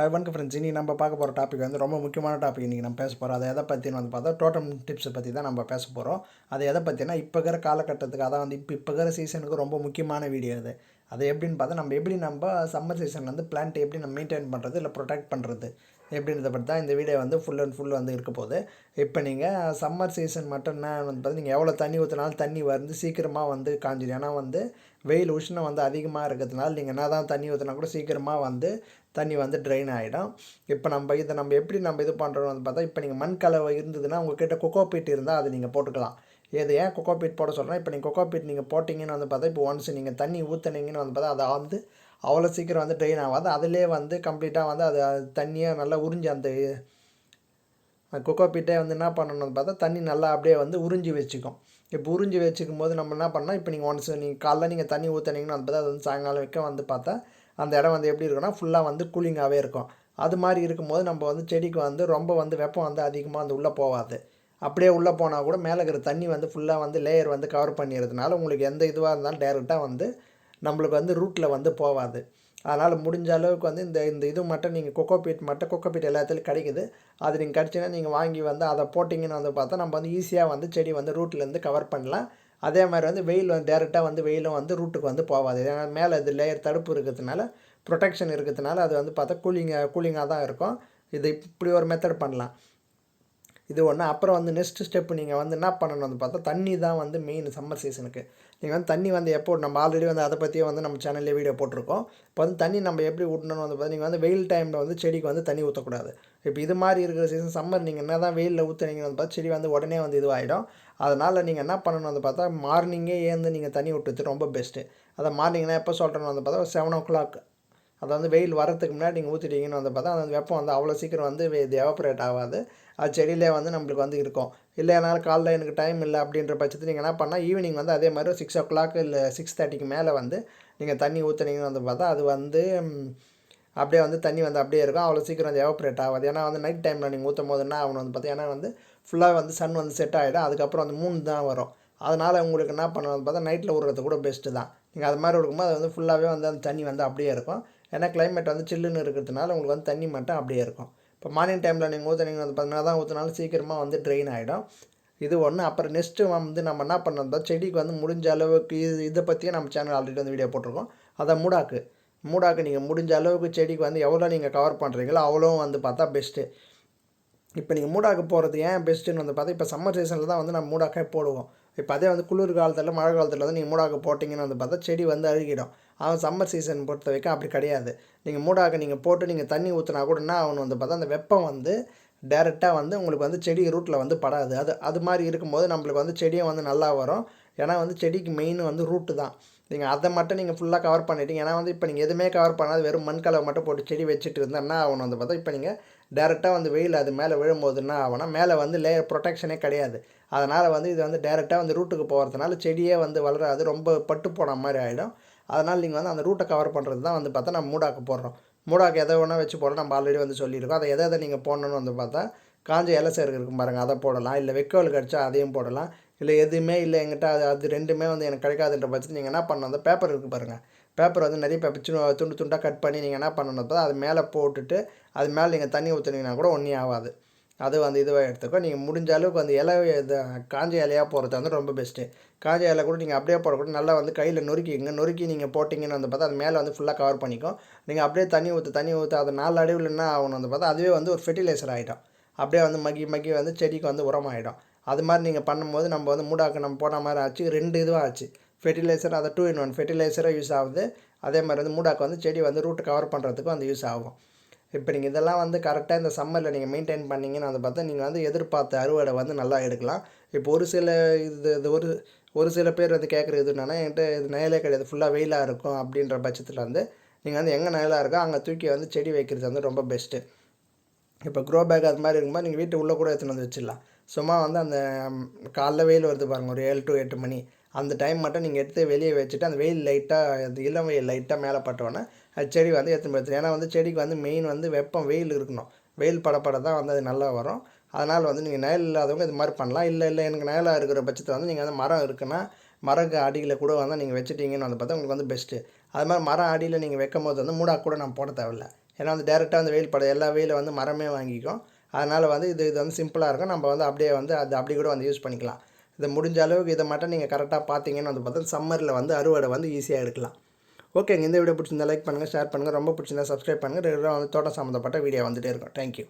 வணக்கம் ஃப்ரெண்ட்ஸ். இன்றைக்கி நம்ம பார்க்க போகிற டாபிக் வந்து ரொம்ப முக்கியமான டாபிக். இன்றைக்கி நம்ம பேச போகிறோம். அதை எதை பற்றினு வந்து பார்த்தா டோட்டம் டிப்ஸை பற்றி தான் நம்ம பேச போகிறோம். அது எதை பற்றினா இப்போ இருக்கிற காலகட்டத்துக்கு, அதான் வந்து இப்போ இருக்கிற சீசனுக்கு ரொம்ப முக்கியமான வீடியோ அது. அது எப்படின்னு பார்த்தா நம்ம சம்மர் சீசன் வந்து பிளான்ட் எப்படி நம்ம மெயின்டைன் பண்ணுறது இல்லை ப்ரொடெக்ட் பண்ணுறது எப்படின்றத பற்றி தான் இந்த வீடியோ வந்து ஃபுல் அண்ட் ஃபுல் வந்து இருக்க போகுது. இப்போ நீங்கள் சம்மர் சீசன் மட்டும்னா வந்து பார்த்தா நீங்கள் எவ்வளோ தண்ணி ஊற்றினாலும் தண்ணி வந்து சீக்கிரமாக வந்து காஞ்சிடும். ஏன்னா வந்து வெயில் உஷ்ணம் வந்து அதிகமாக இருக்கிறதுனால நீங்கள் என்ன தான் தண்ணி ஊற்றினா கூட சீக்கிரமாக வந்து தண்ணி வந்து ட்ரெயின் ஆகிடும். இப்போ நம்ம எப்படி இது பண்ணுறோம் வந்து பார்த்தா, இப்போ நீங்கள் மண் கலவை இருந்ததுன்னா உங்கள்கிட்ட கொக்கோபீட் இருந்தால் அது நீங்கள் போட்டுக்கலாம். இது ஏன் கொக்கோபீட் போட சொல்கிறேன், இப்போ நீங்கள் கொக்கோபீட் நீங்கள் போட்டிங்கன்னு வந்து பார்த்தா, இப்போ ஒன்ஸ் நீங்கள் தண்ணி ஊற்றுனீங்கன்னு வந்து பார்த்தா அதை வந்து அவ்வளோ சீக்கிரம் வந்து ட்ரெயின் ஆகாது. அதிலே வந்து கம்ப்ளீட்டாக வந்து அது தண்ணியை நல்லா உறிஞ்சி அந்த கொக்கோபீட்டே வந்து என்ன பண்ணணும்னு பார்த்தா தண்ணி நல்லா அப்படியே வந்து உறிஞ்சி வச்சுக்கும். இப்போ உறிஞ்சி வச்சுக்கும் போது நம்ம என்ன பண்ணால், இப்போ நீங்கள் ஒன்ஸ் நீங்கள் காலைல நீங்கள் தண்ணி ஊற்றுனீங்கன்னு வந்து பார்த்தா அது வந்து சாயங்காலம் வைக்க வந்து பார்த்தா அந்த இடம் வந்து எப்படி இருக்குன்னா ஃபுல்லாக வந்து கூலிங்காகவே இருக்கும். அது மாதிரி இருக்கும்போது நம்ம வந்து செடிக்கு வந்து ரொம்ப வந்து வெப்பம் வந்து அதிகமாக வந்து உள்ளே போகாது. அப்படியே உள்ளே போனால் கூட மேலே இருக்கிற தண்ணி வந்து ஃபுல்லாக வந்து லேயர் வந்து கவர் பண்ணிடுறதுனால உங்களுக்கு எந்த இதுவாக இருந்தாலும் டைரெக்டாக வந்து நம்மளுக்கு வந்து ரூட்டில் வந்து போகாது. அதனால் முடிஞ்ச அளவுக்கு வந்து இந்த இது மட்டும் நீங்கள் கொக்கோபீட் எல்லாத்துலையும் கிடைக்குது. அது நீங்கள் கிடச்சின்னா நீங்கள் வாங்கி வந்து அதை போட்டிங்கன்னு வந்து பார்த்தா நம்ம வந்து ஈஸியாக வந்து செடி வந்து ரூட்லேருந்து கவர் பண்ணலாம். அதே மாதிரி வந்து வெயில் வந்து டேரெக்டாக வந்து வெயிலும் வந்து ரூட்டுக்கு வந்து போகாது. ஏன்னா மேலே இது லேயர் தடுப்பு இருக்கிறதுனால, ப்ரொடெக்ஷன் இருக்கிறதுனால அது வந்து பார்த்தா கூலிங்காக தான் இருக்கும். இது இப்படி ஒரு மெத்தட் பண்ணலாம். இது ஒன்று. அப்புறம் வந்து நெக்ஸ்ட் ஸ்டெப்பு நீங்கள் வந்து என்ன பண்ணணும் வந்து பார்த்தா, தண்ணி தான் வந்து மெயின் சம்மர் சீசனுக்கு. நீங்கள் வந்து தண்ணி வந்து எப்போ நம்ம ஆல்ரெடி வந்து அதை பற்றியே வந்து நம்ம சேனல்லே வீடியோ போட்டிருக்கோம். இப்போ வந்து தண்ணி நம்ம எப்படி ஊட்டணும்னு வந்து பார்த்தா, நீங்கள் வந்து வெயில் டைமில் வந்து செடிக்கு வந்து தண்ணி ஊற்றக்கூடாது. இப்போ இது மாதிரி இருக்கிற சீசன் சம்மர் நீங்கள் என்ன தான் வெயிலில் ஊற்றுனீங்கன்னு வந்து பார்த்தா செடி வந்து உடனே வந்து இதுவாகிடும். அதனால் நீங்கள் என்ன பண்ணணும் வந்து பார்த்தா, மார்னிங்கே ஏந்து நீங்கள் தண்ணி விட்டுறது ரொம்ப பெஸ்ட்டு. அதை மார்னிங்னா எப்போ சொல்கிறேன்னு வந்து பார்த்தா 7 o'clock, அதை வந்து வெயில் வரத்துக்கு முன்னாடி நீங்கள் ஊற்றிட்டீங்கன்னு வந்து பார்த்தா அந்த வெப்பம் வந்து அவ்வளோ சீக்கிரம் வந்து இது எவாப்ரேட் ஆகாது. அது செடியிலே வந்து நம்மளுக்கு வந்து இருக்கும். இல்லை என்னால் காலைல எனக்கு டைம் இல்லை அப்படின்ற பட்சத்தில் நீங்கள் என்ன பண்ணால் ஈவினிங் வந்து அதே மாதிரி 6 o'clock இல்லை 6:30க்கு மேலே வந்து நீங்கள் தண்ணி ஊற்றுனீங்கன்னு வந்து பார்த்தா அது வந்து அப்படியே வந்து தண்ணி வந்து அப்படியே இருக்கும். அவ்வளோ சீக்கிரம் வந்து எவாப்ரேட் ஆகாது. ஏன்னா வந்து நைட் டைமில் நீங்கள் ஊற்றும் போது என்ன ஆகணும் வந்து பார்த்தா, ஏன்னா வந்து ஃபுல்லாக வந்து சன் வந்து செட் ஆகிடும். அதுக்கப்புறம் வந்து மூன் தான் வரும். அதனால் உங்களுக்கு என்ன பண்ணணும்னு பார்த்தா நைட்டில் விட்றது கூட பெஸ்ட்டு தான். நீங்கள் அது மாதிரி இருக்கும்போது அது வந்து ஃபுல்லாகவே வந்து அந்த தண்ணி வந்து அப்படியே இருக்கும். ஏன்னா கிளைமேட் வந்து சில்லுன்னு இருக்கிறதுனால உங்களுக்கு வந்து தண்ணி மட்டும் அப்படியே இருக்கும். இப்போ மார்னிங் டைமில் நீங்கள் ஊற்றுனீங்க வந்து பார்த்தீங்கன்னா தான் ஊற்றினாலும் சீக்கிரமாக வந்து ட்ரெயின் ஆகிடும். இது ஒன்று. அப்புறம் நெக்ஸ்ட்டு வந்து நம்ம என்ன பண்ணணும், செடிக்கு வந்து முடிஞ்ச அளவுக்கு இதை பற்றியே நம்ம சேனல் ஆல்ரெடி வந்து வீடியோ போட்டிருக்கோம். அதை மூடாக்கு நீங்கள் முடிஞ்ச அளவுக்கு செடிக்கு வந்து எவ்வளோ நீங்கள் கவர் பண்ணுறீங்களோ அவ்வளோ வந்து பார்த்தா பெஸ்ட்டு. இப்போ நீங்கள் மூடாக்கு போகிறது ஏன் பெஸ்ட்டுன்னு வந்து பார்த்தா, இப்போ சம்மர் சீசனில் தான் வந்து நம்ம மூடாக்கே போடுவோம். இப்போ அதே வந்து குளிர் காலத்தில் மழை காலத்தில் வந்து நீங்கள் மூடாக்கு போட்டிங்கன்னு வந்து பார்த்தா செடி வந்து அழுகிடும். ஆனால் சம்மர் சீசன் பொறுத்த வரைக்கும் அப்படி கிடையாது. நீங்கள் மூடாக்கு நீங்கள் போட்டு நீங்கள் தண்ணி ஊற்றினா கூட என்ன ஆகணும் வந்து பார்த்தா, அந்த வெப்பம் வந்து டேரெக்டாக வந்து உங்களுக்கு வந்து செடி ரூட்டில் வந்து படாது. அது மாதிரி இருக்கும்போது நம்மளுக்கு வந்து செடியும் வந்து நல்லா வரும். ஏன்னா வந்து செடிக்கு மெயின் வந்து ரூட்டு தான். நீங்கள் அதை மட்டும் நீங்கள் ஃபுல்லாக கவர் பண்ணிட்டீங்க. ஏன்னா வந்து இப்போ நீங்கள் எதுவுமே கவர் பண்ணாது வெறும் மண் கலவை மட்டும் போட்டு செடி வச்சுட்டு இருந்தால் என்ன ஆகணும் வந்து பார்த்தா, இப்போ நீங்கள் டேரெக்டாக வந்து வெயில் அது மேலே விழும்போது என்ன ஆகும்னா, மேலே வந்து லேயர் ப்ரொடெக்ஷனே கிடையாது. அதனால் வந்து இது வந்து டேரெக்டாக வந்து ரூட்டுக்கு போகிறதுனால செடியே வந்து வளராது, ரொம்ப பட்டு போன மாதிரி ஆகிடும். அதனால் நீங்கள் வந்து அந்த ரூட்டை கவர் பண்ணுறது தான் வந்து பார்த்தா நம்ம மூடாக்கு போடுறோம். மூடாக்கு எதை வேணால் வச்சு போடலாம். நம்ம ஆல்ரெடி வந்து சொல்லியிருக்கோம். அதை எதை நீங்கள் போடணும்னு வந்து பார்த்தா, காஞ்ச இலை சேருக்கு இருக்கும் பாருங்கள், அதை போடலாம். இல்லை வெக்கோல் கிடச்சா அதையும் போடலாம். இல்லை எதுவுமே இல்லை எங்கிட்ட அது ரெண்டுமே வந்து எனக்கு கிடைக்காதுன்ற பட்சத்தில் நீங்கள் என்ன பண்ணணும், அந்த பேப்பர் இருக்குது பாருங்கள், பேப்பர் வந்து நிறைய பேப்பர் துண்டு துண்டாக கட் பண்ணி நீங்கள் என்ன பண்ணணும், அது மேலே போட்டுட்டு அது மேலே நீங்கள் தண்ணி ஊற்றுனீங்கன்னா கூட ஒன்றும் ஆகாது. அது வந்து இதுவாக எடுத்துக்கோ. நீங்கள் முடிஞ்ச அளவுக்கு அந்த இலை இது காஞ்ச இலையாக போடுறது வந்து ரொம்ப பெஸ்ட்டு. காஞ்ச இலை கூட நீங்கள் அப்படியே போடக்கூட நல்லா வந்து கையில் நொறுக்கி நீங்கள் போட்டிங்கன்னு வந்து பார்த்தா அது மேலே வந்து ஃபுல்லாக கவர் பண்ணிக்கும். நீங்கள் அப்படியே தண்ணி ஊற்ற அது நாலு அடிவில் என்ன ஆகணும் வந்து பார்த்தா அதுவே வந்து ஒரு ஃபெர்டிலைசர் ஆகிடும். அப்படியே வந்து மக்கி வந்து செடிக்கு வந்து உரமாகிடும். அது மாதிரி நீங்கள் பண்ணும்போது நம்ம வந்து மூடாக்கு நம்ம போன மாதிரி ஆச்சு. 2 இதுவாக ஆச்சு. ஃபெர்டிலைசர் அதை 2 in 1 ஃபெர்டிலைசராக யூஸ் ஆகுது. அதே மாதிரி வந்து மூடாக்கு வந்து செடி வந்து ரூட்டு கவர் பண்ணுறதுக்கும் வந்து யூஸ் ஆகும். இப்போ நீங்கள் இதெல்லாம் வந்து கரெக்டாக இந்த சம்மரில் நீங்கள் மெயின்டைன் பண்ணிங்கன்னு வந்து பார்த்தா நீங்கள் வந்து எதிர்பார்த்த அறுவடை வந்து நல்லா எடுக்கலாம். இப்போ ஒரு சில பேர் வந்து கேட்குறது என்னென்னா, என்கிட்ட இது நிழலே கிடையாது, ஃபுல்லாக வெயிலாக இருக்கும் அப்படின்ற பட்சத்தில் வந்து நீங்கள் வந்து எங்கே நிழலாக இருக்கோ அங்கே தூக்கி வந்து செடி வைக்கிறது வந்து ரொம்ப பெஸ்ட்டு. இப்போ க்ரோ பேக் அது மாதிரி இருக்கும்போது நீங்கள் வீட்டு உள்ளே கூட எடுத்துன்னு வந்து வச்சிடலாம். சும்மா வந்து அந்த காலைல வெயில் வருது பாருங்கள், ஒரு 7 to 8 மணி, அந்த டைம் மட்டும் நீங்கள் எடுத்து வெளியே வச்சுட்டு அந்த வெயில் லைட்டாக அந்த இளம் வெயில் லைட்டாக மேலே பட்டோன்னே அது செடி வந்து எடுத்துன்னு போயிடுது. ஏன்னா வந்து செடிக்கு வந்து மெயின் வந்து வெயில் இருக்கணும். வெயில் பட தான் வந்து அது நல்லா வரும். அதனால் வந்து நீங்கள் நிழல் இல்லாதவங்க இது மாதிரி பண்ணலாம். இல்லை எனக்கு நிழலாக இருக்கிற பட்சத்தில் வந்து நீங்கள் வந்து மரம் இருக்குன்னா மரக்கு அடியில் கூட வந்து நீங்கள் வச்சுட்டிங்கன்னு வந்து பார்த்தா உங்களுக்கு வந்து பெஸ்ட்டு. அது மாதிரி மரம் அடியில் நீங்கள் வைக்கும் போது வந்து மூடாக்கு கூட நம்ம போட தேவையில்ல. ஏன்னா வந்து டேரெக்டாக அந்த வெயில் பட எல்லா வெயிலை வந்து மரமே வாங்கிக்கும். அதனால் வந்து இது வந்து சிம்பிளாக இருக்கும். நம்ம வந்து அப்படியே வந்து அது அப்படி கூட வந்து யூஸ் பண்ணிக்கலாம். இதை முடிஞ்ச அளவுக்கு இதை மட்டும் நீங்கள் கரெக்டாக பார்த்தீங்கன்னு வந்து பார்த்தா சம்மரில் வந்து அறுவடை வந்து ஈஸியாக எடுக்கலாம். ஓகேங்க, இந்த வீடியோ பிடிச்சிருந்தா லைக் பண்ணுங்கள், ஷேர் பண்ணுங்கள். ரொம்ப பிடிச்சிருந்தா சப்ஸ்கிரைப் பண்ணுங்கள். ரெகுலராக வந்து தோட்டம் சம்மந்தப்பட்ட வீடியோ வந்துகிட்டே இருக்கும். தேங்க்யூ.